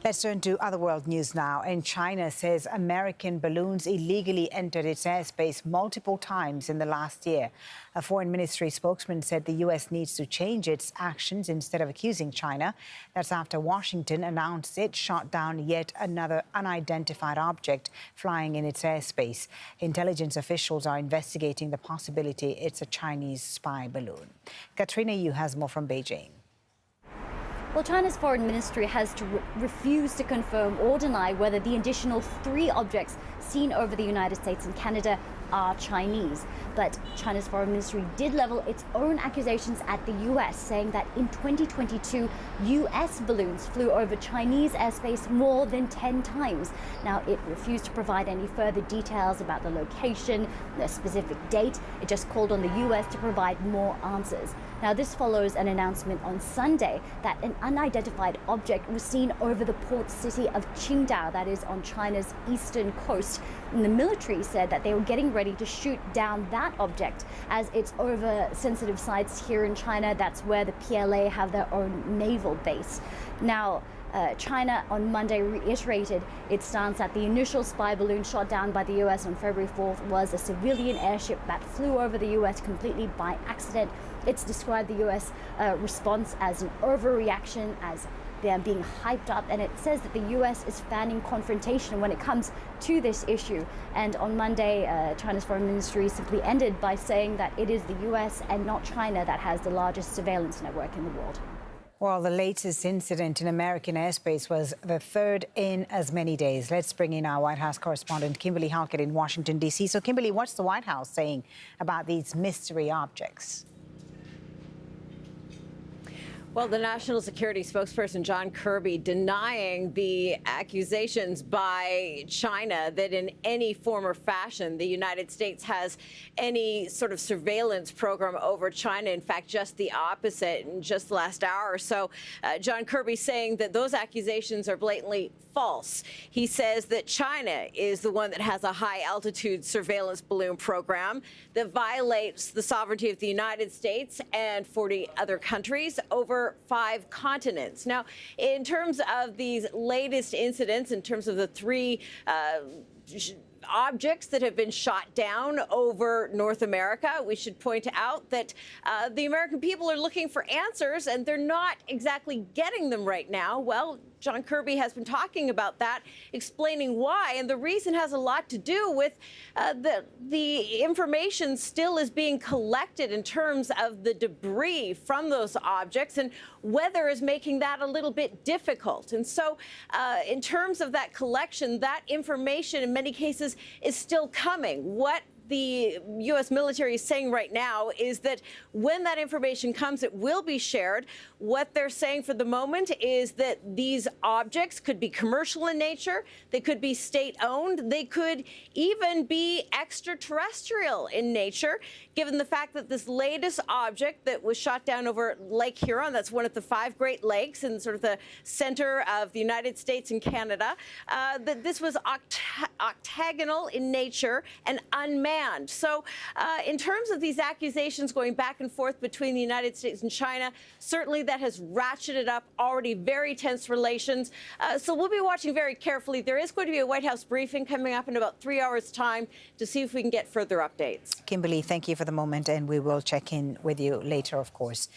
Let's turn to other world news now. And China says American balloons illegally entered its airspace multiple times in the last year. A foreign ministry spokesman said the U.S. needs to change its actions instead of accusing China. That's after Washington announced it shot down yet another unidentified object flying in its airspace. Intelligence officials are investigating the possibility it's a Chinese spy balloon. Katrina Yu has more from Beijing. Well, China's foreign ministry has refused to confirm or deny whether the additional 3 objects seen over the United States and Canada are Chinese. But China's foreign ministry did level its own accusations at the U.S., saying that in 2022, U.S. balloons flew over Chinese airspace more than 10 times. Now, it refused to provide any further details about the location, the specific date. It just called on the U.S. to provide more answers. Now, this follows an announcement on Sunday that an unidentified object was seen over the port city of Qingdao, that is on China's eastern coast. And the military said that they were getting ready to shoot down that object as it's over sensitive sites here in China. That's where the PLA have their own naval base. Now, China on Monday reiterated its stance that the initial spy balloon shot down by the U.S. on February 4th was a civilian airship that flew over the U.S. completely by accident. It's described the U.S. Response as an overreaction, as they're being hyped up, and it says that the U.S. is fanning confrontation when it comes to this issue. And on Monday, China's foreign ministry simply ended by saying that it is the U.S. and not China that has the largest surveillance network in the world. Well, the latest incident in American airspace was the 3rd in as many days. Let's bring in our White House correspondent, Kimberly Halkett in Washington, D.C. So, Kimberly, what's the White House saying about these mystery objects? Well, the National Security spokesperson John Kirby denying the accusations by China that in any form or fashion the United States has any sort of surveillance program over China. In fact, just the opposite. In just the last hour or so, John Kirby saying that those accusations are blatantly false. He says that China is the one that has a high-altitude surveillance balloon program that violates the sovereignty of the United States and 40 other countries over 5 continents. Now, in terms of these latest incidents, in terms of the 3 objects that have been shot down over North America, we should point out that the American people are looking for answers, and they're not exactly getting them right now. Well, John Kirby has been talking about that, explaining why, and the reason has a lot to do with the information still is being collected in terms of the debris from those objects, and weather is making that a little bit difficult. And so in terms of that collection, that information in many cases is still coming. What the U.S. military is saying right now is that when that information comes, it will be shared. What they're saying for the moment is that these objects could be commercial in nature, they could be state-owned, they could even be extraterrestrial in nature, given the fact that this latest object that was shot down over Lake Huron, that's one of the 5 Great Lakes in sort of the center of the United States and Canada, that this was octagonal in nature and unmanned. So in terms of these accusations going back and forth between the United States and China, certainly that has ratcheted up already very tense relations. So we'll be watching very carefully. There is going to be a White House briefing coming up in about 3 hours' time to see if we can get further updates. Kimberly, thank you for the moment, and we will check in with you later, of course.